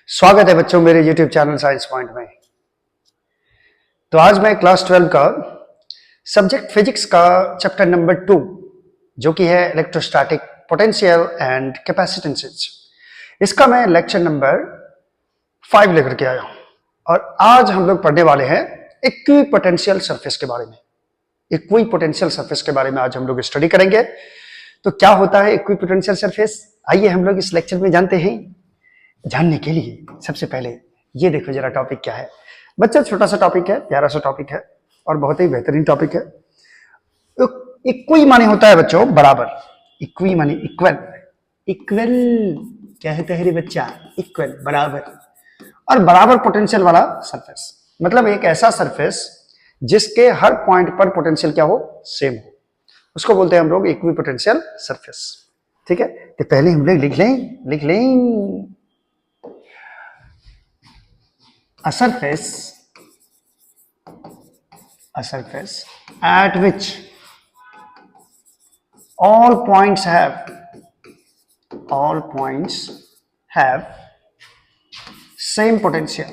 स्वागत है बच्चों मेरे YouTube चैनल साइंस पॉइंट में। तो आज मैं क्लास 12 का सब्जेक्ट फिजिक्स का चैप्टर नंबर 2 जो कि है इलेक्ट्रोस्टैटिक पोटेंशियल एंड कैपेसिटेंसेस, इसका मैं लेक्चर नंबर 5 लेकर के आया हूं। और आज हम लोग पढ़ने वाले हैं इक्विपोटेंशियल सरफेस के बारे में। इक्विपोटेंशियल सरफेस के बारे में आज हम लोग स्टडी करेंगे। तो क्या होता है इक्विपोटेंशियल सरफेस, आइए हम लोग इस लेक्चर में जानते हैं। जानने के लिए सबसे पहले ये देखो जरा टॉपिक क्या है। बच्चा छोटा सा टॉपिक है, प्यारा सा टॉपिक है और बहुत ही बेहतरीन टॉपिक है। इक्वी माने होता है बच्चों बराबर। इक्वी माने इक्वल। इक्वल क्या होता है रे बच्चा? इक्वल बराबर। और बराबर पोटेंशियल वाला सरफेस मतलब एक ऐसा सरफेस जिसके हर पॉइंट पर पोटेंशियल क्या हो, सेम हो, उसको बोलते हैं हम लोग इक्विपोटेंशियल सरफेस। ठीक है, तो पहले हम लोग लिख लें a surface at which all points have same potential,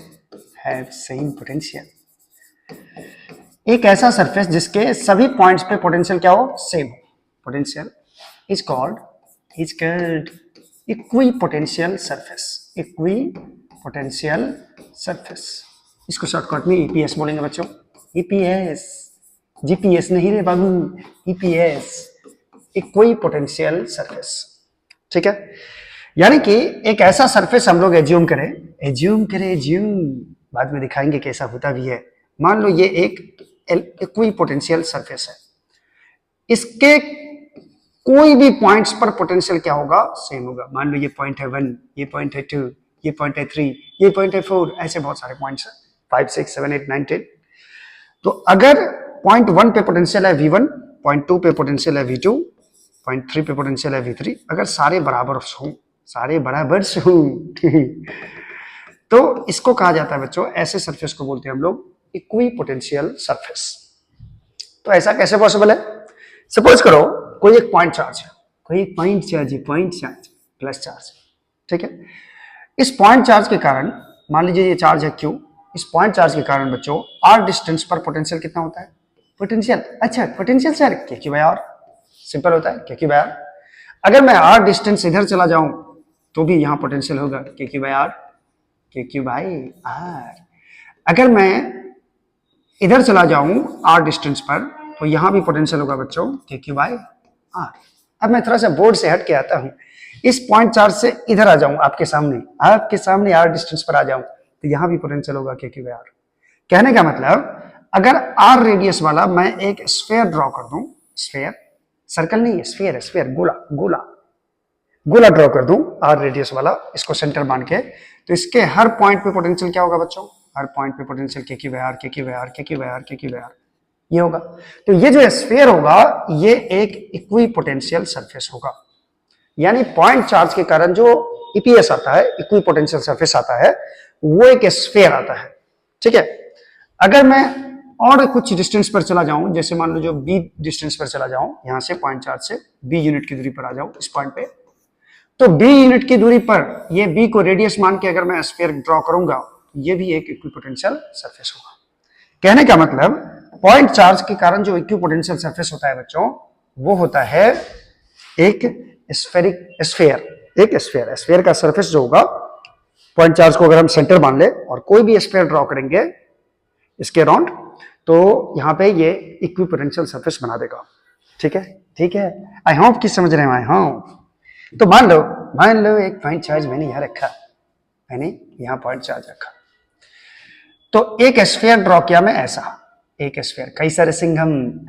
एक ऐसा सरफेस जिसके सभी पॉइंट्स पे पोटेंशियल क्या हो, सेम हो। Potential is called equipotential surface. Equipotential surface, इसको शॉर्टकट में ईपीएस बोलेंगे बच्चों। ईपीएस, जीपीएस नहीं रे बाबू, ईपीएस, इक्विपोटेंशियल सरफेस। ठीक है, यानी कि एक ऐसा सरफेस हम लोग एज्यूम करें, बाद में दिखाएंगे कैसा होता भी है। मान लो ये एक इक्विपोटेंशियल सरफेस है, इसके कोई भी पॉइंट्स पर पोटेंशियल क्या होगा, सेम होगा। मान लो ये पॉइंट है 1, ये पॉइंट है 2, ये पॉइंट है 3, ये पॉइंट है 4, ऐसे बहुत सारे पॉइंट्स हैं, 5, 6, 7, 8, 9, 10। तो अगर पॉइंट 1 पे पोटेंशियल है V1, पॉइंट 2 पे पोटेंशियल है V2, पॉइंट 3 पे पोटेंशियल है V3, अगर सारे बराबर हों तो इसको कहा जाता है बच्चों, ऐसे सरफेस को बोलते हैं हम लोग इक्विपोटेंशियल सरफेस। तो ऐसा कैसे पॉसिबल है? सपोज करो कोई एक पॉइंट चार्ज है, पॉइंट चार्ज प्लस चार्ज, ठीक है। इस पॉइंट चार्ज के कारण, मान लीजिए ये चार्ज है Q, इस पॉइंट चार्ज के कारण बच्चों r डिस्टेंस पर पोटेंशियल कितना होता है? पोटेंशियल, अच्छा potential sir Q by r, simple होता है Q बाय r। अगर मैं r डिस्टेंस इधर चला जाऊं तो भी यहाँ पोटेंशियल होगा Q बाय r। अगर मैं इधर चला जाऊं r डिस्टेंस पर तो यहाँ भी पोटेंशियल होगा बच्चों Q बाय r। अब मैं थोड़ा सा बोर्ड से हट के आता हूं, इस पॉइंट चार्ज से इधर आ जाऊं, आपके सामने r डिस्टेंस पर आ जाऊं तो यहां भी पोटेंशियल होगा Q बाय r। कहने का मतलब अगर r रेडियस वाला मैं एक स्फीयर ड्रॉ कर दूं, स्फीयर, सर्कल नहीं है, स्फीयर है, स्फीयर, गोला ड्रॉ कर दूं r रेडियस वाला, इसको सेंटर मान के, तो इसके हर पॉइंट पे पोटेंशियल क्या होगा बच्चों? हर पॉइंट पे पोटेंशियल Q बाय r, ये होगा। तो ये जो स्फीयर होगा ये एक इक्विपोटेंशियल सरफेस होगा। यानी पॉइंट चार्ज के कारण जो ईपीएस आता है, इक्विपोटेंशियल सरफेस आता है, वो एक स्फीयर आता है। ठीक है, अगर मैं और कुछ डिस्टेंस पर चला जाऊं, जैसे मान लो जो बी डिस्टेंस पर चला जाऊं, यहां से पॉइंट चार्ज से बी यूनिट की दूरी पर आ जाऊं इस पॉइंट पे, तो बी यूनिट की दूरी पर ये बी को रेडियस मान के अगर मैं स्फीयर ड्रॉ करूंगा, ये भी एक इक्विपोटेंशियल सरफेस होगा। कहने का मतलब पॉइंट चार्ज के कारण जो इक्विपोटेंशियल सरफेस होता है बच्चों, वो होता है एक स्फीयर का सरफेस जो होगा, पॉइंट चार्ज को अगर हम सेंटर मान ले और कोई भी स्फीयर ड्रॉ करेंगे इसके अराउंड, तो यहाँ पे ये इक्विपोटेंशियल सरफेस बना देगा। ठीक है, आई होप कि समझ रहे हैं, आई होप। तो मान लो एक पॉइंट चार्ज मैंने यहाँ रखा, मैंने यहाँ पॉइंट चार्ज रखा, तो एक स्फीयर ड्रॉ किया मैं, ऐसा एक स्फीयर, कैसा सिंघम,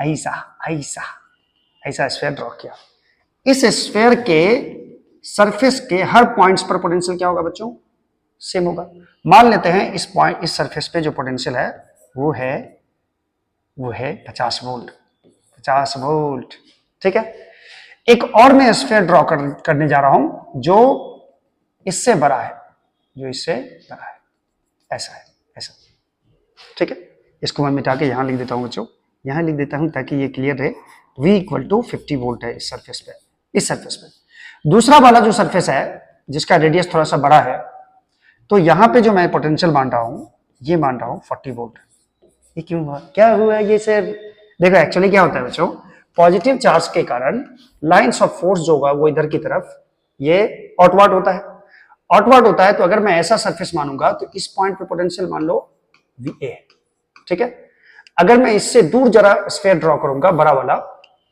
ऐसा स्फीयर ड्रॉ किया। इस स्फीयर के सरफेस के हर पॉइंट्स पर पोटेंशियल क्या होगा बच्चों? सेम होगा। मान लेते हैं इस सरफेस पे जो पोटेंशियल है वो है 50 वोल्ट। ठीक है, एक और मैं स्फीयर ड्रॉ करने जा रहा हूं जो इससे बड़ा है, ऐसा है। ठीक है, इसको मैं मिटा के यहां लिख देता हूं बच्चों, यहां लिख देता हूं ताकि ये क्लियर रहे। V = 50 वोल्ट है इस सरफेस पे। दूसरा वाला जो सरफेस है जिसका रेडियस थोड़ा सा बड़ा है, तो यहां पे जो मैं पोटेंशियल मान रहा हूं, ये मान रहा हूं 40 वोल्ट। ये क्यों हुआ, क्या हुआ ये सर? देखो एक्चुअली क्या होता है बच्चों, पॉजिटिव चार्ज के कारण लाइंस ऑफ फोर्स जो होगा वो इधर की तरफ ये आउटवर्ड होता है, आउटवर्ड होता है। तो अगर मैं ऐसा सरफेस मानूंगा तो इस पॉइंट पे पोटेंशियल मान लो VA है, ठीक है। अगर मैं इससे दूर जरा स्फीयर ड्रॉ करूंगा बड़ा वाला,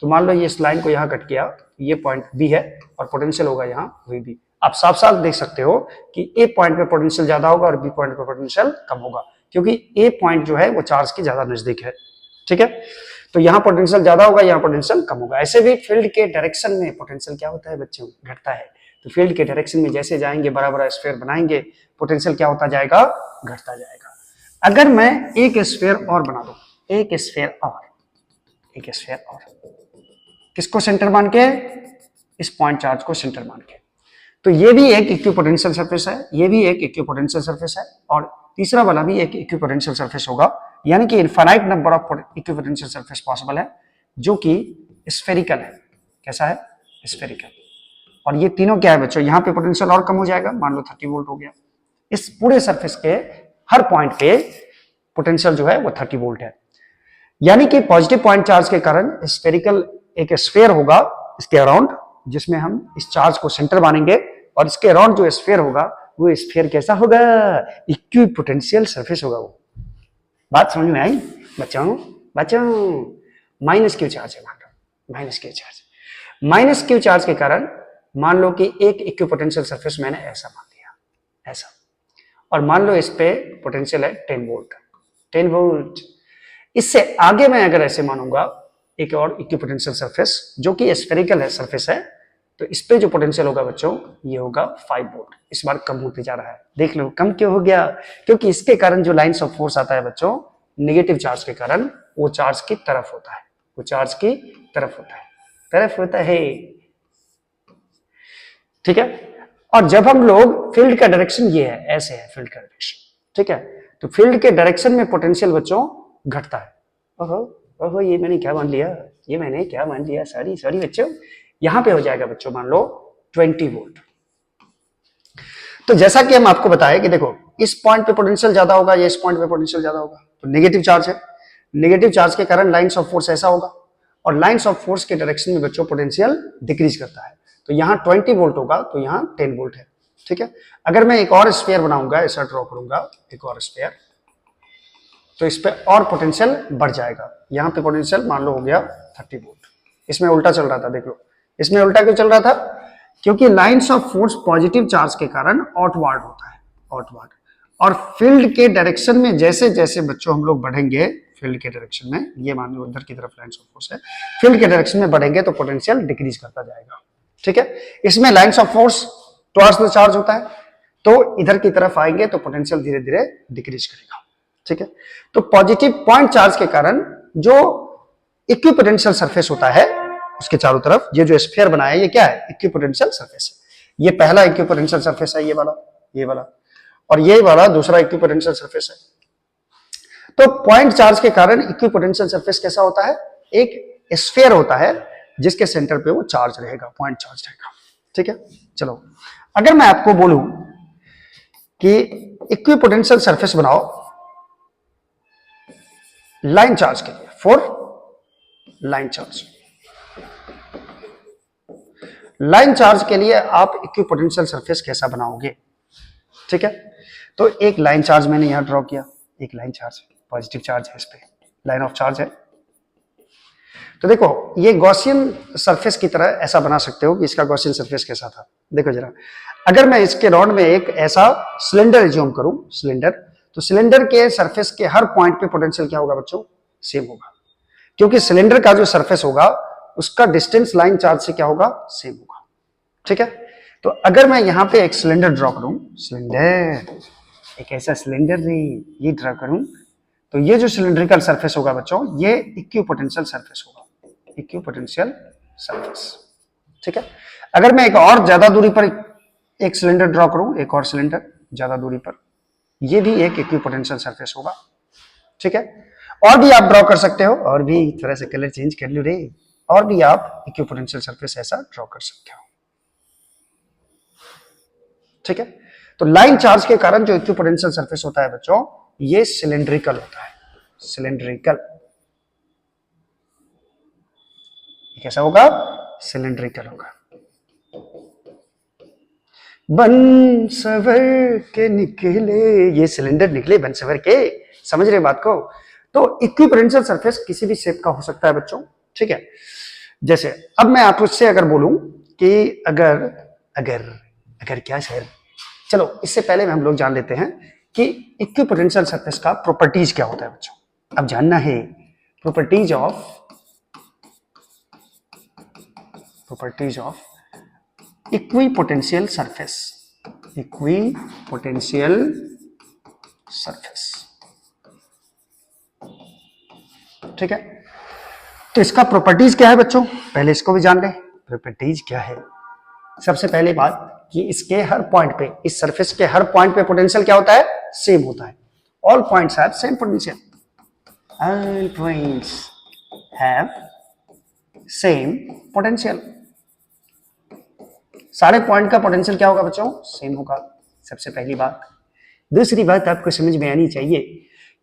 तो मान लो ये इस लाइन को यहां कट किया, ये पॉइंट B है और पोटेंशियल होगा यहाँ VB। आप साफ साफ देख सकते हो कि A पॉइंट पे पोटेंशियल ज्यादा होगा और B पॉइंट पे पोटेंशियल कम होगा, क्योंकि A पॉइंट जो है वो चार्ज के ज्यादा नजदीक है, ठीक है। तो यहाँ पोटेंशियल ज्यादा होगा, यहाँ पोटेंशियल कम होगा। ऐसे भी फील्ड के डायरेक्शन में पोटेंशियल क्या होता है बच्चों, घटता है। तो फील्ड के डायरेक्शन में जैसे जाएंगे, बड़ा बड़ा स्फीयर बनाएंगे, पोटेंशियल क्या होता जाएगा, घटता जाएगा। अगर मैं एक स्फीयर और बना दूं, एक स्फीयर और, एक स्फीयर और, किसको सेंटर मान के, इस पॉइंट चार्ज को सेंटर मान के, तो ये भी एक इक्विपोटेंशियल सरफेस है, ये भी एक इक्विपोटेंशियल सरफेस है, और तीसरा वाला भी एक इक्विपोटेंशियल सरफेस होगा। यानी कि infinite number of equipotential surface possible है जो कि स्फेरिकल है। कैसा है, स्फेरिकल। और ये तीनों क्या है बच्चों, यहाँ पे पोटेंशियल और कम हो जाएगा, मान लो 30 वोल्ट हो गया। इस पूरे सरफेस के हर पॉइंट पे पोटेंशियल जो है वो 30 वोल्ट है। यानी कि पॉजिटिव पॉइंट चार्ज के कारण स्फेरिकल एक स्फीयर होगा इसके अराउंड, जिसमें हम इस चार्ज को सेंटर मानेंगे, और इसके अराउंड जो स्फीयर होगा वो स्फीयर कैसा होगा, इक्विपोटेंशियल सरफेस होगा। वो बात समझ में आई बच्चों? बच्चों माइनस क्यू चार्ज है, मान लो minus Q charge, minus Q charge के कारण मान लो कि एक इक्विपोटेंशियल सरफेस मैंने ऐसा मान दिया, ऐसा, और मान लो इस पे पोटेंशियल है 10 वोल्ट, 10 वोल्ट। इससे आगे मैं अगर ऐसे मानूंगा एक और इक्विपोटेंशियल सरफेस जो कि स्फेरिकल है, सरफेस है, तो इस पे जो पोटेंशियल होगा बच्चों ये होगा 5 वोल्ट। इस बार कम होते जा रहा है, देख लो कम क्यों हो गया, क्योंकि इसके कारण जो लाइंस ऑफ फोर्स आता है बच्चों, नेगेटिव चार्ज के कारण वो चार्ज की तरफ होता है, वो चार्ज की तरफ होता है, तरफ होता है, ठीक है। और जब हम लोग, फील्ड का डायरेक्शन ये है, ऐसे है फील्ड का डायरेक्शन, ठीक है, तो फील्ड के डायरेक्शन में पोटेंशियल बच्चों घटता है। ओहो ओहो, ये मैंने क्या मान लिया, ये मैंने क्या मान लिया, सॉरी सॉरी बच्चों, यहां पे हो जाएगा बच्चों मान लो 20 वोल्ट। तो जैसा कि हम आपको बताएं कि देखो इस पॉइंट पे पोटेंशियल ज्यादा होगा, या इस पॉइंट पे पोटेंशियल ज्यादा होगा, तो नेगेटिव चार्ज है, नेगेटिव चार्ज के कारण लाइंस ऑफ फोर्स ऐसा होगा, और लाइंस ऑफ फोर्स के डायरेक्शन में बच्चों पोटेंशियल डिक्रीज करता है। तो यहाँ 20 वोल्ट होगा, तो यहाँ 10 वोल्ट है, ठीक है। अगर मैं एक और स्फीयर बनाऊंगा, ऐसा ड्रॉ करूंगा एक और स्फीयर, तो इस पे और पोटेंशियल बढ़ जाएगा। यहाँ पे पोटेंशियल मान लो हो गया 30 वोल्ट। इसमें उल्टा चल रहा था, देख लो इसमें उल्टा क्यों चल रहा था, क्योंकि lines of force positive charge के कारण आउटवर्ड होता है, आउटवर्ड। और फील्ड के डायरेक्शन में जैसे जैसे बच्चों हम लोग बढ़ेंगे, फील्ड के डायरेक्शन में, ये मान लो इधर की तरफ लाइंस ऑफ फोर्स है, फील्ड के डायरेक्शन में बढ़ेंगे तो पोटेंशियल डिक्रीज करता जाएगा, ठीक है। इसमें lines of force towards the charge होता है, तो इधर की तरफ आएंगे तो पोटेंशियल धीरे धीरे डिक्रीज करेगा, ठीक है। तो पॉजिटिव पॉइंट चार्ज के कारण जो इक्विपोटेंशियल सरफेस होता है उसके चारों तरफ, ये जो स्फीयर बनाया है ये क्या है, इक्विपोटेंशियल सरफेस है। ये पहला इक्विपोटेंशियल सरफेस है, ये वाला, ये वाला, और ये वाला दूसरा इक्विपोटेंशियल सरफेस है। तो पॉइंट चार्ज के कारण इक्विपोटेंशियल सरफेस कैसा होता है, एक स्फीयर होता है जिसके सेंटर पे वो चार्ज रहेगा, पॉइंट चार्ज रहेगा, ठीक है। चलो अगर मैं आपको बोलूं कि इक्विपोटेंशियल सरफेस बनाओ लाइन चार्ज के लिए, for line charge, line charge के लिए आप इक्विपोटेंशियल सरफेस कैसा बनाओगे, ठीक है। तो एक लाइन चार्ज मैंने यहां ड्रॉ किया, एक लाइन चार्ज, पॉजिटिव चार्ज है, इस पे लाइन ऑफ चार्ज है। तो देखो ये गॉसियन सरफेस की तरह ऐसा बना सकते हो कि इसका गॉसियन सरफेस कैसा था, देखो जरा। अगर मैं इसके राउंड में एक ऐसा सिलेंडर एज्यूम करूं, सिलेंडर, तो सिलेंडर के सरफेस के हर पॉइंट पे पोटेंशियल क्या होगा बच्चों, सेम होगा, क्योंकि सिलेंडर का जो सरफेस होगा उसका डिस्टेंस लाइन चार्ज से क्या होगा, सेम होगा, ठीक है। तो अगर मैं यहां पे एक सिलेंडर ड्रॉ करूं, सिलेंडर, एक ऐसा सिलेंडर ये ड्रॉ करूं, तो ये जो सिलिंड्रिकल सरफेस होगा बच्चों ये इक्विपोटेंशियल सरफेस होगा, इक्विपोटेंशियल सरफेस, ठीक है। अगर मैं एक और ज्यादा दूरी पर एक सिलेंडर ड्रॉ करूं, एक और सिलेंडर ज्यादा दूरी पर, ये भी एक इक्विपोटेंशियल सरफेस होगा, ठीक है। और भी आप ड्रॉ कर सकते हो, और भी थोड़ा सा कलर चेंज कर लो रे, और भी आप इक्विपोटेंशियल सरफेस ऐसा ड्रॉ कर सकते हो, ठीक है। तो लाइन चार्ज के कारण जो इक्विपोटेंशियल सरफेस होता है बच्चों, ये सिलेंड्रिकल होता है, सिलेंड्रिकल। कैसा होगा? सिलेंड्रिकल होगा। बन सवर के निकले, ये सिलेंडर निकले बन सवर के, समझ रहे बात को? तो इक्विपोटेंशियल सरफेस किसी भी शेप का हो सकता है बच्चों, ठीक है। जैसे अब मैं आपसे अगर बोलूं कि अगर अगर अगर क्या सर, चलो इससे पहले हम लोग जान लेते हैं कि इक्विपोटेंशियल सरफेस का प्रॉपर्टीज क्या होता है बच्चों। अब जानना है properties of equipotential surface, equipotential surface, ठीक है। तो इसका प्रॉपर्टीज क्या है बच्चों, पहले इसको भी जान ले। प्रॉपर्टीज क्या है? सबसे पहली बात कि इसके हर पॉइंट पे, इस सरफेस के हर पॉइंट पे पोटेंशियल क्या होता है? सेम होता है। All points have same potential, all points have same potential. सारे पॉइंट का पोटेंशियल क्या होगा बच्चों? सेम होगा, सबसे पहली बात। दूसरी बात आपको समझ में आनी चाहिए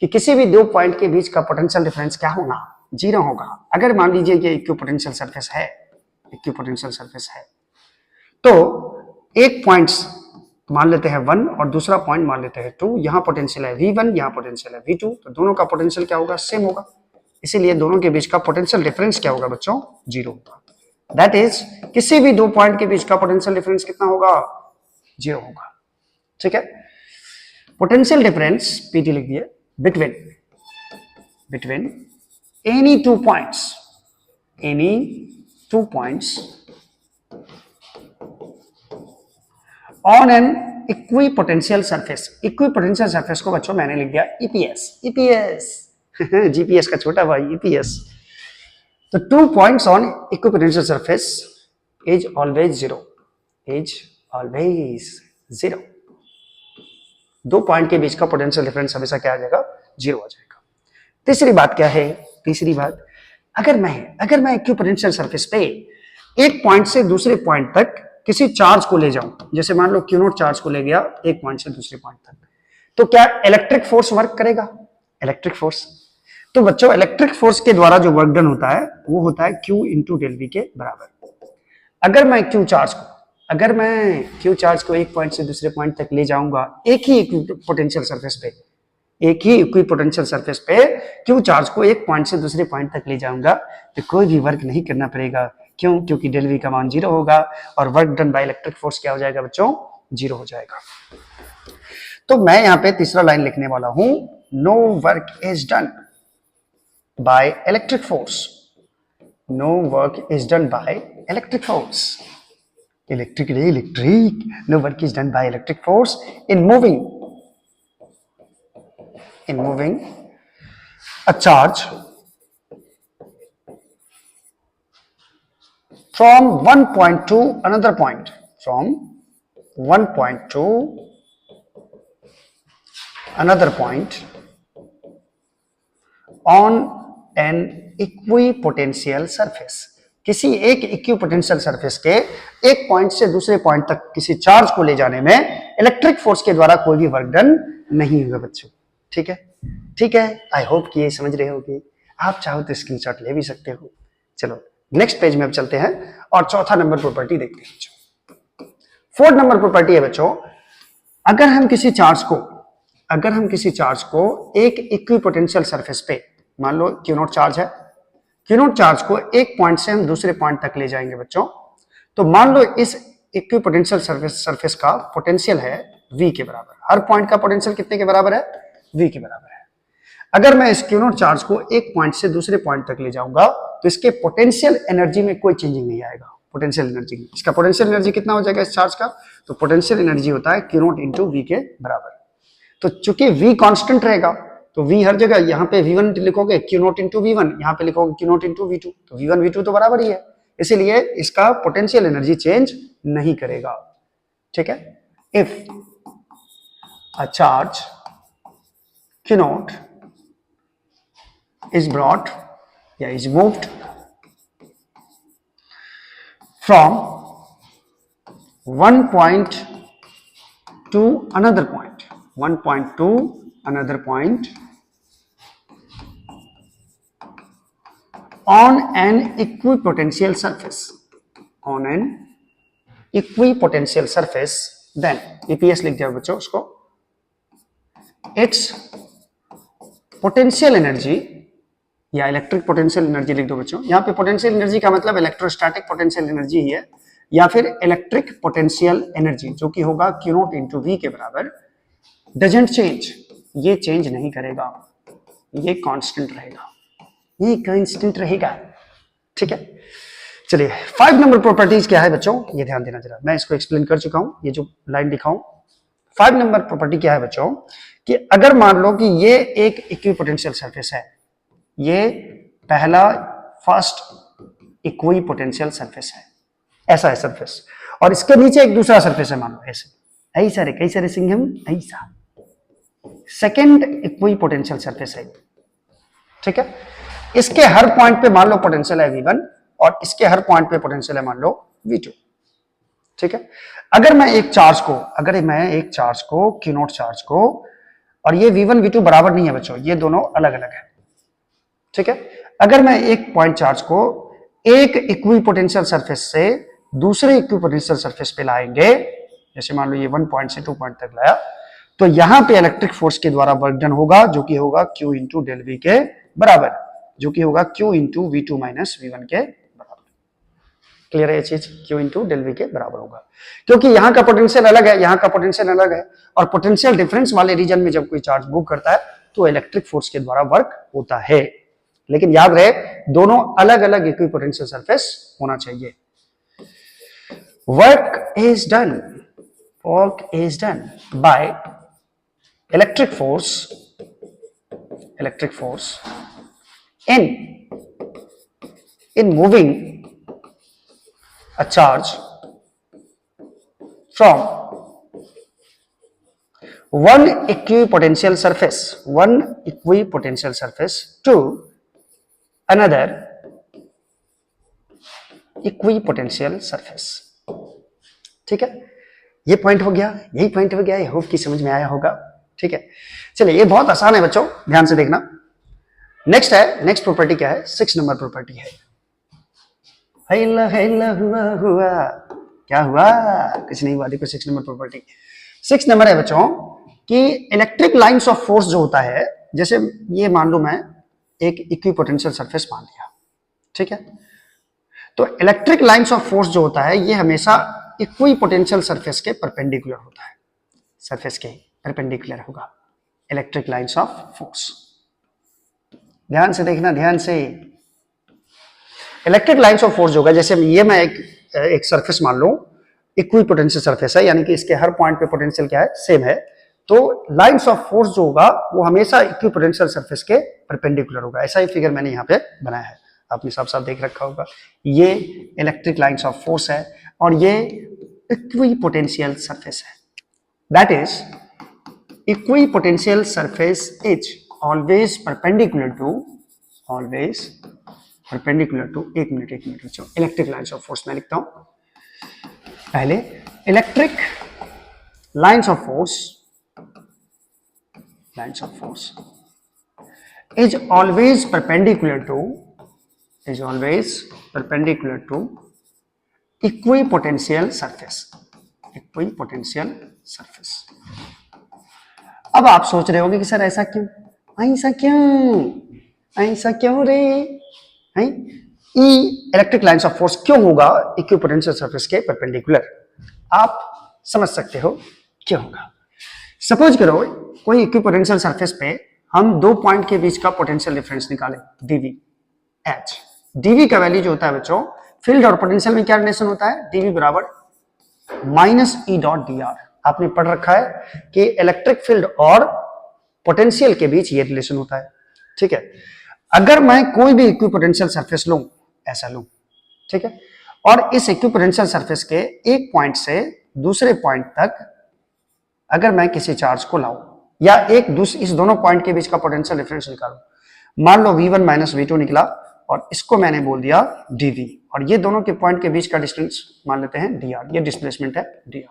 कि किसी भी दो पॉइंट के बीच का पोटेंशियल डिफरेंस क्या होगा? जीरो होगा। अगर मान लीजिए कि इक्विपोटेंशियल सरफेस है, इक्विपोटेंशियल सरफेस है, तो एक पॉइंट्स मान लेते हैं 1 और दूसरा पॉइंट मान लेते हैं 2, यहां पोटेंशियल है V1, यहां पोटेंशियल है V2, तो दोनों का पोटेंशियल क्या होगा? सेम होगा। इसीलिए दोनों के बीच का पोटेंशियल डिफरेंस क्या होगा बच्चों? जीरो होगा। दैट इज किसी भी दो पॉइंट के बीच का पोटेंशियल डिफरेंस कितना होगा? जीरो होगा, ठीक है। पोटेंशियल डिफरेंस पीटी लिख दिए between any two points on an equipotential surface. Equipotential surface को बच्चों मैंने लिख दिया ईपीएस जीपीएस का छोटा भाई ईपीएस। तो 2 points on equipotencial surface is always zero, दो पॉइंट के बीच का पोटेंशियल डिफरेंस हमेशा क्या आ जाएगा? जीरो आ जाएगा। तीसरी बात क्या है? तीसरी बात, अगर मैं इक्विपोटेंशियल सरफेस पे एक पॉइंट से दूसरे पॉइंट तक किसी चार्ज को ले जाऊं, जैसे मान लो Q0 चार्ज को ले गया एक पॉइंट से दूसरे पॉइंट तक, तो क्या इलेक्ट्रिक फोर्स वर्क करेगा? इलेक्ट्रिक फोर्स, तो बच्चों इलेक्ट्रिक फोर्स के द्वारा जो वर्क डन होता है वो होता है Q इंटू डेल वी के बराबर। अगर मैं Q चार्ज को एक पॉइंट से दूसरे पॉइंट तक ले जाऊंगा एक ही इक्विपोटेंशियल सरफेस पे Q चार्ज को एक पॉइंट से दूसरे पॉइंट तक ले जाऊंगा तो कोई भी वर्क नहीं करना पड़ेगा। क्यों? क्योंकि डेल वी का मान जीरो होगा और work done by electric force क्या हो जाएगा बच्चों? जीरो हो जाएगा। तो मैं यहाँ पे तीसरा लाइन लिखने वाला हूं, no work is done by electric force, no work is done by electric force, no work is done by electric force in moving a charge from one point to another point, on an equipotential surface. किसी एक equipotential surface के एक point से दूसरे point तक किसी charge को ले जाने में इलेक्ट्रिक फोर्स के द्वारा कोई भी वर्क डन नहीं होगा बच्चों, ठीक है। आई होप कि ये समझ रहे होगे। आप चाहो तो स्क्रीनशॉट ले भी सकते हो। चलो नेक्स्ट पेज में अब चलते हैं और चौथा नंबर प्रॉपर्टी देखते हैं बच्चों। 4th नंबर प्रॉपर्टी है बच्चों, अगर हम किसी चार्ज को एक इक्विपोटेंशियल सरफेस पे, मान लो Q0 चार्ज है, Q0 चार्ज को एक पॉइंट से हम दूसरे पॉइंट तक ले जाएंगे बच्चों, तो मान लो इस इक्विपोटेंशियल सरफेस का पोटेंशियल है V के बराबर। हर पॉइंट का पोटेंशियल कितने के बराबर है? V के बराबर है। अगर मैं इस Q0 चार्ज को एक पॉइंट से दूसरे पॉइंट तक ले जाऊंगा तो इसके पोटेंशियल एनर्जी में कोई चेंजिंग नहीं आएगा। पोटेंशियल एनर्जी, इसका पोटेंशियल एनर्जी कितना हो जाएगा इस चार्ज का? तो पोटेंशियल एनर्जी होता है Q0 इंटू V के बराबर। तो चूंकि V कांस्टेंट रहेगा तो V हर जगह, यहाँ पे V1 लिखोगे Q0 इंटू V1, यहाँ पे लिखोगे Q0 इंटू V2, तो V1 V2 तो बराबर ही है, इसीलिए इसका पोटेंशियल एनर्जी चेंज नहीं करेगा, ठीक है। If a charge Q0 is brought या is moved from one point to another point, one point to another point on an equipotential surface, on an equipotential surface, then EPS लिख दिया बच्चों उसको, its potential energy या electric potential energy लिख दो बच्चों। यहाँ पे पोटेंशियल एनर्जी का मतलब इलेक्ट्रोस्टैटिक पोटेंशियल एनर्जी ही है या फिर इलेक्ट्रिक पोटेंशियल एनर्जी, जो कि होगा Q नॉट इंटू V के बराबर, डजंट चेंज, ये चेंज नहीं करेगा, ये कांस्टेंट रहेगा, ये कांस्टेंट रहेगा। ठीक है, चलिए 5 नंबर प्रॉपर्टीज क्या है बच्चों, ये ध्यान देना जरा, मैं इसको एक्सप्लेन कर चुका हूं, ये जो लाइन दिखाऊं। 5 नंबर प्रॉपर्टी क्या है बच्चों कि अगर मान लो कि ये एक इक्विपोटेंशियल सरफेस है, ये पहला फर्स्ट इक्विपोटेंशियल सरफेस है, ऐसा है सरफेस, और इसके नीचे एक दूसरा सरफेस है, मान लो ऐसे, ऐसा रे कैसे रे सिंघम, ऐसा सेकेंड इक्विपोटेंशियल सरफेस है। ठीक है, इसके हर पॉइंट पे मान लो पोटेंशियल है V1 और इसके हर पॉइंट पे पोटेंशियल है मान लो V2। ठीक है, अगर मैं एक चार्ज को Q नॉट चार्ज को, और ये V1 V2 बराबर नहीं है बच्चों, ये दोनों अलग अलग है। ठीक है, अगर मैं एक पॉइंट चार्ज को एक इक्विपोटेंशियल सरफेस से दूसरे इक्विपोटेंशियल सरफेस पे लाएंगे, जैसे मान लो ये 1 पॉइंट से 2 पॉइंट तक लाया, तो यहां पे इलेक्ट्रिक फोर्स के द्वारा वर्क डन होगा, जो कि होगा Q इंटू डेल V के बराबर, जो कि होगा Q into V2 minus V1 के बराबर। क्लियर है ये चीज, Q इंटू डेल V के बराबर होगा, क्योंकि यहाँ का पोटेंशियल अलग है, यहाँ का पोटेंशियल अलग है, और पोटेंशियल डिफरेंस वाले रीजन में जब कोई चार्ज मूव करता है तो इलेक्ट्रिक फोर्स के द्वारा वर्क होता है। लेकिन याद रहे दोनों अलग अलग इक्विपोटेंशियल सरफेस होना चाहिए। Work is done by electric force in moving a charge from one equipotential surface to another equipotential surface। ठीक है, ये पॉइंट हो गया, यही पॉइंट हो गया, आई होप कि समझ में आया होगा। ठीक है, चलिए ये बहुत आसान है बच्चों, ध्यान से देखना। नेक्स्ट प्रॉपर्टी क्या है, 6 नंबर प्रॉपर्टी है। हैला हुआ क्या हुआ, कुछ नहीं हुआ। देखो 6 नंबर प्रॉपर्टी, 6 नंबर है बच्चों कि इलेक्ट्रिक लाइंस ऑफ फोर्स जो होता है, जैसे ये मान लो मैं एक इक्विपोटेंशियल सरफेस मान लिया। ठीक है, तो इलेक्ट्रिक लाइंस ऑफ फोर्स जो होता है ये हमेशा इक्विपोटेंशियल सरफेस के परपेंडिकुलर होता है, सरफेस के परपेंडिकुलर होगा इलेक्ट्रिक लाइंस ऑफ फोर्स। ध्यान से देखना, ध्यान से। इलेक्ट्रिक लाइंस ऑफ फोर्स होगा, जैसे ये मैं एक सरफेस मान लूं, इक्विपोटेंशियल सरफेस है, यानी कि इसके हर पॉइंट पे पोटेंशियल क्या है, सेम है, तो लाइंस ऑफ फोर्स जो होगा वो हमेशा इक्विपोटेंशियल सरफेस के परपेंडिकुलर होगा। ऐसा ही फिगर मैंने यहाँ पे बनाया है, आपने साफ साफ देख रखा होगा। ये इलेक्ट्रिक लाइंस ऑफ फोर्स है और ये इक्विपोटेंशियल सरफेस है। That is equipotential surface is always perpendicular to एक मिनट बच्चों, इलेक्ट्रिक लाइंस ऑफ फोर्स मैं लिखता हूं पहले। Electric lines of force is always perpendicular to equipotential surface। अब आप सोच रहे होंगे कि सर ऐसा क्यों रे, है इलेक्ट्रिक लाइंस ऑफ फोर्स क्यों होगा इक्विपोटेंशियल सरफेस के परपेंडिकुलर। आप समझ सकते हो क्यों होगा। सपोज करो कोई इक्विपोटेंशियल सरफेस पे हम 2 पॉइंट के बीच का पोटेंशियल डिफरेंस निकालें, dV H। dV का वैल्यू जो होता है बच्चों, फील्ड और पोटेंशियल में क्या रिलेशन होता है, dV बराबर -E.dr। आपने पढ़ रखा है कि इलेक्ट्रिक फील्ड और पोटेंशियल के बीच ये रिलेशन होता है। ठीक है, अगर मैं कोई भी इक्विपोटेंशियल सरफेस लूं, ऐसा लूं, ठीक है, और इस इक्विपोटेंशियल सरफेस के एक पॉइंट से दूसरे पॉइंट तक अगर मैं किसी चार्ज को लाऊं या इस दोनों पॉइंट के बीच का पोटेंशियल डिफरेंस निकालूं, मान लो V1 माइनस V2 निकला और इसको मैंने बोल दिया dV, और ये दोनों के पॉइंट के बीच का डिस्टेंस मान लेते हैं dr, ये डिस्प्लेसमेंट है dr।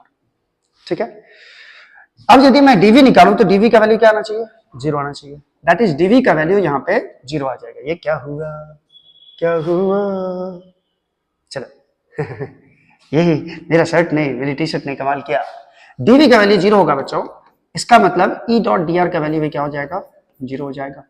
ठीक है, अब यदि मैं डीवी निकालूं तो डीवी का वैल्यू क्या आना चाहिए, 0 आना चाहिए। दैट इज डीवी का वैल्यू यहाँ पे 0 आ जाएगा। ये क्या हुआ, क्या हुआ, चलो यही मेरा शर्ट नहीं, मेरी टी शर्ट ने कमाल किया। डीवी का वैल्यू 0 होगा बच्चों, इसका मतलब ई डॉट डी आर का वैल्यू भी क्या हो जाएगा, 0 हो जाएगा।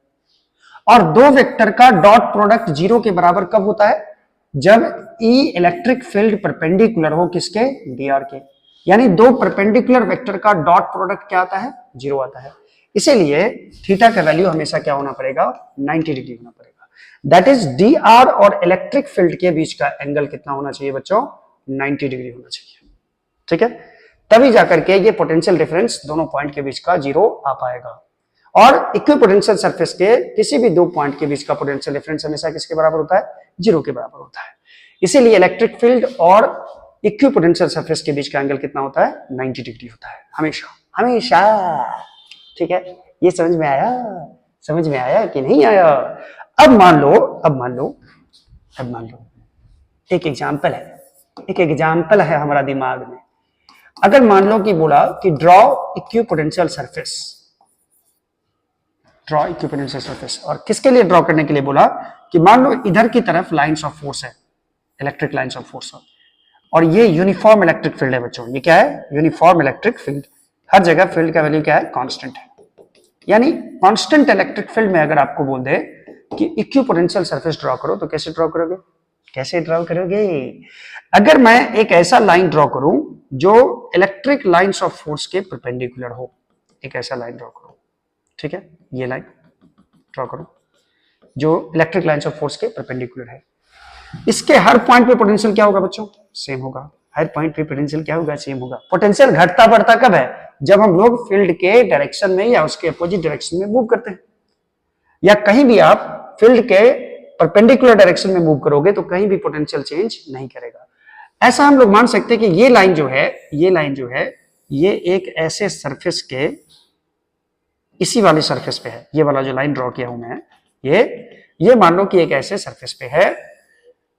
और दो वेक्टर का डॉट प्रोडक्ट 0 के बराबर कब होता है, जब ई इलेक्ट्रिक फील्ड परपेंडिकुलर हो किसके, डी आर के। यानी दो परपेंडिकुलर वेक्टर का डॉट प्रोडक्ट क्या आता है, 0 आता है। इसीलिए थीटा का वैल्यू हमेशा क्या होना पड़ेगा, 90 डिग्री होना पड़ेगा। दैट इज डी आर और इलेक्ट्रिक फील्ड के बीच का एंगल कितना होना चाहिए बच्चों, 90 डिग्री होना चाहिए। ठीक है, तभी जाकर के ये पोटेंशियल डिफरेंस दोनों पॉइंट के बीच का 0 आ पाएगा। और इक्विपोटेंशियल सरफेस के किसी भी दो पॉइंट के बीच का पोटेंशियल डिफरेंस हमेशा किसके बराबर होता है, 0 के बराबर होता है। इसीलिए इलेक्ट्रिक फील्ड और इक्विपोटेंशियल सरफेस के बीच का एंगल कितना होता है, 90 डिग्री होता है हमेशा, हमेशा। ठीक है, ये समझ में आया, समझ में आया कि नहीं आया। अब मान लो एक एग्जांपल है हमारा दिमाग में। अगर मान लो कि बोला कि ड्रॉ इक्विपोटेंशियल सरफेस, और किसके लिए ड्रॉ करने के लिए बोला कि मान लो इधर की तरफ लाइंस ऑफ फोर्स है, इलेक्ट्रिक लाइंस ऑफ फोर्स, और ये यूनिफॉर्म इलेक्ट्रिक फील्ड है बच्चों। ये क्या है, यूनिफॉर्म इलेक्ट्रिक फील्ड। हर जगह फील्ड का वैल्यू क्या है, कांस्टेंट है। यानी कांस्टेंट इलेक्ट्रिक फील्ड में अगर आपको बोल दे कि इक्विपोटेंशियल सरफेस ड्रॉ करो, तो कैसे ड्रॉ करोगे, कैसे ड्रॉ करोगे। अगर मैं एक ऐसा लाइन ड्रॉ करूं जो इलेक्ट्रिक लाइंस ऑफ फोर्स के परपेंडिकुलर हो, एक ऐसा लाइन ड्रॉ करो, ठीक है, ये लाइन ड्रॉ करो जो इलेक्ट्रिक लाइंस ऑफ फोर्स के परपेंडिकुलर है। इसके हर पॉइंट पे पोटेंशियल क्या होगा बच्चों, सेम होगा। हर पॉइंट पे पोटेंशियल क्या होगा, सेम होगा। पोटेंशियल घटता बढ़ता कब है, जब हम लोग फील्ड के डायरेक्शन में या उसके अपोजिट डायरेक्शन में मूव करते हैं, या कहीं भी आप फील्ड के परपेंडिकुलर डायरेक्शन में मूव करोगे तो कहीं भी पोटेंशियल चेंज नहीं करेगा। ऐसा हम लोग मान सकते हैं कि ये लाइन जो है ये एक ऐसे सरफेस के इसी वाले सरफेस पे है। ये वाला जो लाइन ड्रॉ किया हूं मैं, ये मान लो कि एक ऐसे सरफेस पे है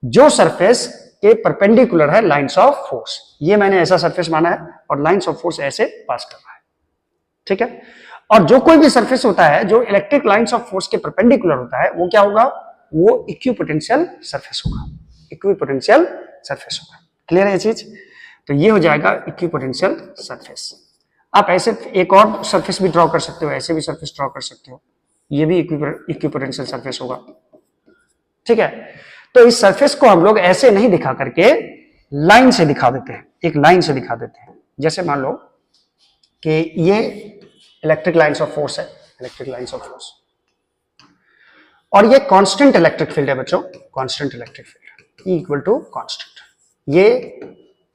जो सरफेस के परपेंडिकुलर है लाइंस ऑफ फोर्स। ये मैंने ऐसा सरफेस माना है और लाइंस ऑफ फोर्स ऐसे पास कर रहा है, ठीक है। और जो कोई भी सरफेस होता है जो इलेक्ट्रिक लाइंस ऑफ फोर्स के परपेंडिकुलर होता है, वो क्या होगा, वो इक्विपोटेंशियल सरफेस होगा, इक्विपोटेंशियल सरफेस होगा। क्लियर है ये चीज। तो ये हो जाएगा इक्विपोटेंशियल सरफेस। आप ऐसे एक और सरफेस भी ड्रॉ कर सकते हो, ऐसे भी सरफेस ड्रॉ कर सकते हो, ये भी इक्विपोटेंशियल सरफेस होगा, ठीक है। तो इस सरफेस को हम लोग ऐसे नहीं दिखा करके लाइन से दिखा देते हैं, एक लाइन से दिखा देते हैं। जैसे मान लो कि ये इलेक्ट्रिक लाइंस ऑफ फोर्स है, इलेक्ट्रिक लाइंस ऑफ फोर्स, और ये कांस्टेंट इलेक्ट्रिक फील्ड है बच्चों, constant electric field equal to constant. ये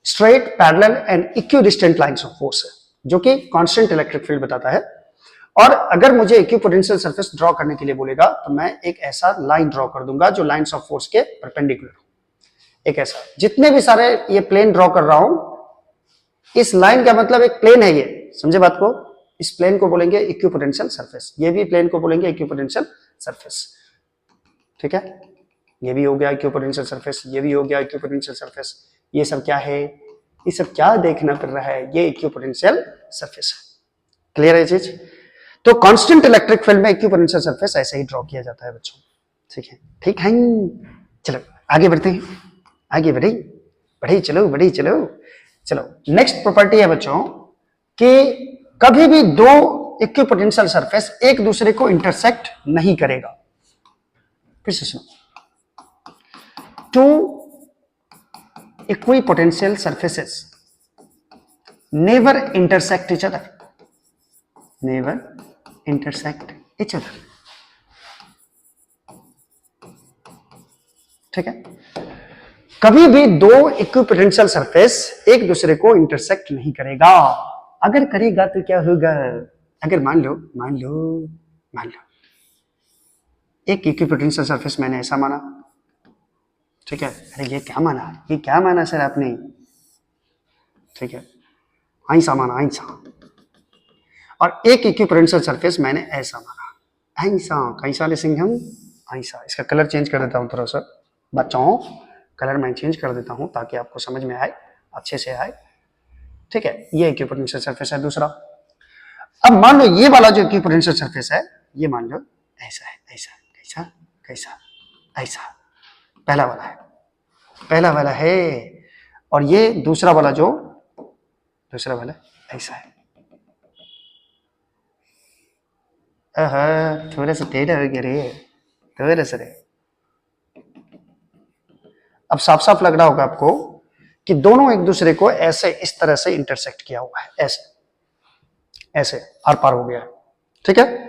straight parallel and equidistant lines of force है जो कि कांस्टेंट इलेक्ट्रिक फील्ड बताता है। और अगर मुझे इक्विपोटेंशियल सरफेस ड्रॉ करने के लिए बोलेगा तो मैं एक ऐसा लाइन ड्रॉ कर दूंगा जो लाइंस ऑफ फोर्स के परपेंडिकुलर हो, एक ऐसा। जितने भी सारे ये प्लेन ड्रॉ कर रहा हूं, इस लाइन का मतलब एक प्लेन है, ये समझे बात को। इस प्लेन को बोलेंगे इक्विपोटेंशियल सरफेस, ये भी प्लेन को बोलेंगे इक्विपोटेंशियल सरफेस, ठीक है। ये भी हो गया इक्विपोटेंशियल सरफेस, ये भी हो गया इक्विपोटेंशियल सरफेस। ये सब क्या है, ये सब क्या देखना पड़ रहा है, ये इक्विपोटेंशियल सरफेस है। क्लियर है चीज। तो कांस्टेंट इलेक्ट्रिक फील्ड में इक्विपोटेंशियल सरफेस ऐसे ही ड्रॉ किया जाता है बच्चों, ठीक है, ठीक है। चलो आगे बढ़ते हैं, आगे बढ़े बढ़े चलो, बढ़े चलो। चलो नेक्स्ट प्रॉपर्टी है बच्चों कि कभी भी दो इक्विपोटेंशियल सरफेस एक दूसरे को इंटरसेक्ट नहीं करेगा। फिर से सुनो, two equipotential surfaces never intersect each other, never intersect each other, ठीक है। कभी भी दो इक्विपोटेंशियल सरफेस एक दूसरे को इंटरसेक्ट नहीं करेगा। अगर करेगा तो क्या होगा, अगर मान लो एक इक्विपोटेंशियल सरफेस मैंने ऐसा माना, ठीक है। अरे ये क्या माना सर आपने, ठीक है, ऐसा माना, ऐसा। और एक इक्विपोटेंशियल सरफेस मैंने ऐसा माना, ऐसा। कैसा लिखेंगे हम, ऐसा। इसका कलर चेंज कर देता हूं थोड़ा सा बच्चों, कलर मैं चेंज कर देता हूं ताकि आपको समझ में आए, अच्छे से आए, ठीक है। ये इक्विपोटेंशियल सरफेस है दूसरा। अब मान लो ये वाला जो इक्विपोटेंशियल सरफेस है, ये मान लो ऐसा है, ऐसा कैसा कैसा ऐसा, पहला वाला है, पहला वाला है, और ये दूसरा वाला जो दूसरा वाला ऐसा है। थोड़ा सा टेढ़ा हो गया रे, थोड़ा सा रे। अब साफ साफ लग रहा होगा आपको कि दोनों एक दूसरे को ऐसे इस तरह से इंटरसेक्ट किया हुआ है, ऐसे ऐसे आर पार हो गया है, ठीक है।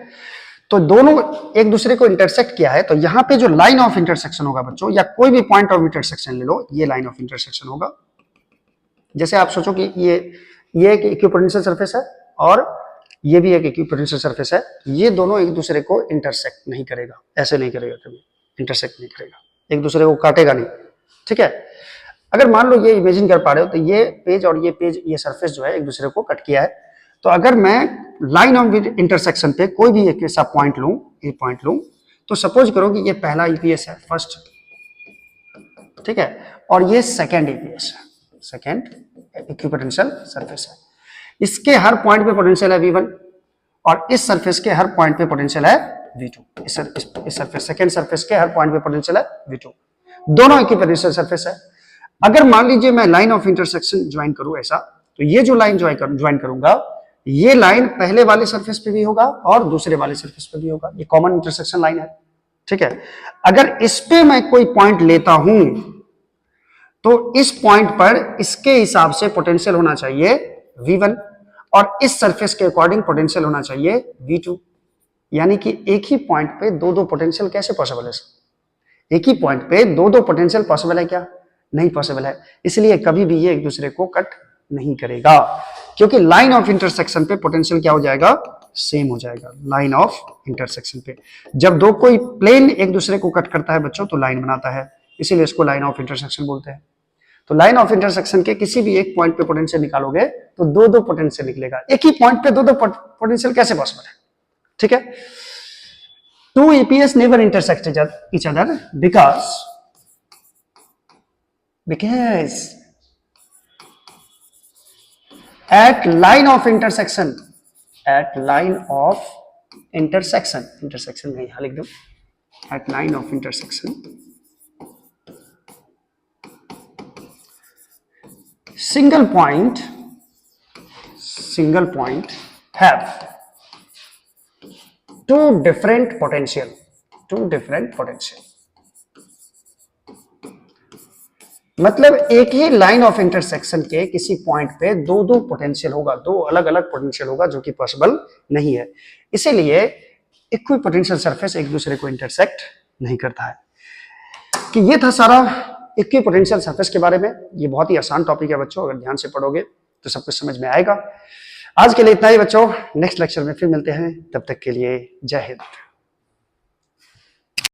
तो दोनों एक दूसरे को इंटरसेक्ट किया है, तो यहां पे जो लाइन ऑफ इंटरसेक्शन होगा बच्चों, या कोई भी पॉइंट ऑफ इंटरसेक्शन ले लो, ये लाइन ऑफ इंटरसेक्शन होगा। जैसे आप सोचो कि ये एक इक्विपोटेंशियल सरफेस है और ये भी एक इक्विपोटेंशियल सरफेस है, ये दोनों एक दूसरे को इंटरसेक्ट नहीं करेगा, ऐसे नहीं करेगा, कभी इंटरसेक्ट नहीं करेगा, एक दूसरे को काटेगा नहीं, ठीक है। अगर मान लो ये इमेजिन कर पा रहे हो, तो ये पेज और ये पेज, ये सरफेस जो है एक दूसरे को कट किया है, तो अगर मैं लाइन ऑफ इंटरसेक्शन पे कोई भी एक ऐसा पॉइंट लूं, ये पॉइंट लूं, तो सपोज करो कि ये पहला ईपीएस है, फर्स्ट, ठीक है, और ये सेकंड ईपीएस है, सेकंड इक्विपोटेंशियल सरफेस है। इसके हर पॉइंट पे पोटेंशियल है V1 और इस सरफेस के हर पॉइंट पे पोटेंशियल है V2। इस सरफेस, सेकंड सरफेस के हर पॉइंट पे पोटेंशियल है V2, दोनों इक्विपोटेंशियल सरफेस है। अगर मान लीजिए मैं लाइन ऑफ इंटरसेक्शन ज्वाइन करूं ऐसा, तो ये जो लाइन ज्वाइन करूंगा, ये लाइन पहले वाले सरफेस पे भी होगा और दूसरे वाले सरफेस पे भी होगा, ये कॉमन इंटरसेक्शन लाइन है, ठीक है। अगर इस पे मैं कोई पॉइंट लेता हूं, तो इस पॉइंट पर इसके हिसाब से पोटेंशियल होना चाहिए V1 और इस सरफेस के अकॉर्डिंग पोटेंशियल होना चाहिए V2। यानी कि एक ही पॉइंट पे दो दो पोटेंशियल कैसे पॉसिबल है? एक ही पॉइंट पे दो दो पोटेंशियल पॉसिबल है क्या? नहीं पॉसिबल है। इसलिए कभी भी ये एक दूसरे को कट नहीं करेगा, क्योंकि लाइन ऑफ इंटरसेक्शन पे पोटेंशियल क्या हो जाएगा? सेम हो जाएगा। लाइन ऑफ इंटरसेक्शन पे जब दो कोई प्लेन एक दूसरे को कट करता है बच्चों, तो लाइन बनाता है, इसीलिए इसको लाइन ऑफ इंटरसेक्शन बोलते हैं। तो लाइन ऑफ इंटरसेक्शन के किसी भी एक पॉइंट पे पोटेंशियल निकालोगे तो दो दो पोटेंशियल निकलेगा। एक ही पॉइंट पे दो दो पोटेंशियल कैसे पॉसिबल है? ठीक है। Two EPS never intersect each other because at line of intersection नहीं, यहाँ लिख दो, at line of intersection single point have two different potential। मतलब एक ही लाइन ऑफ इंटरसेक्शन के किसी पॉइंट पे दो दो पोटेंशियल होगा, दो अलग अलग पोटेंशियल होगा, जो कि पॉसिबल नहीं है। इसीलिए इक्विपोटेंशियल सरफेस एक दूसरे को इंटरसेक्ट नहीं करता है। कि ये था सारा इक्विपोटेंशियल सरफेस के बारे में। ये बहुत ही आसान टॉपिक है बच्चों, अगर ध्यान से पढ़ोगे तो सब कुछ समझ में आएगा। आज के लिए इतना ही बच्चों, नेक्स्ट लेक्चर में फिर मिलते हैं, तब तक के लिए जय हिंद।